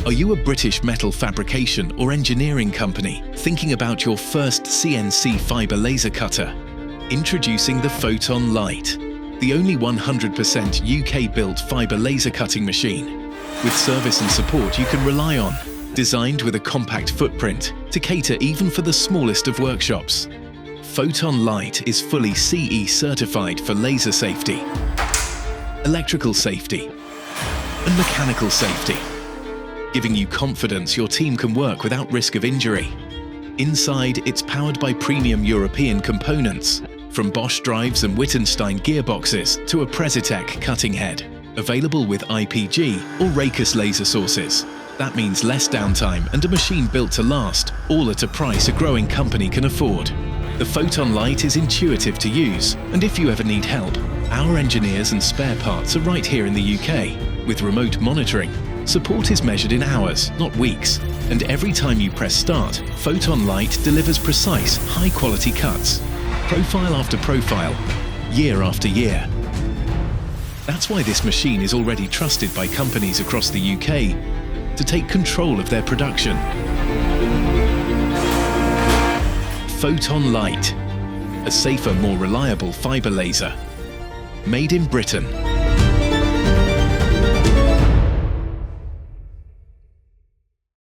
Are you a British metal fabrication or engineering company thinking about your first CNC fibre laser cutter? Introducing the Photon Lite, the only 100% UK-built fibre laser cutting machine, with service and support you can rely on. Designed with a compact footprint to cater even for the smallest of workshops. Photon Lite is fully CE certified for laser safety, electrical safety, and mechanical safety, giving you confidence your team can work without risk of injury. Inside, it's powered by premium European components, from Bosch drives and Wittenstein gearboxes to a Presitec cutting head, available with IPG or Raycus laser sources. That means less downtime and a machine built to last, all at a price a growing company can afford. The Photon Lite is intuitive to use, and if you ever need help, our engineers and spare parts are right here in the UK. With remote monitoring, support is measured in hours, not weeks, and every time you press start, Photon Lite delivers precise, high-quality cuts, profile after profile, year after year. That's why this machine is already trusted by companies across the UK to take control of their production. Photon Lite, a safer, more reliable fibre laser, made in Britain.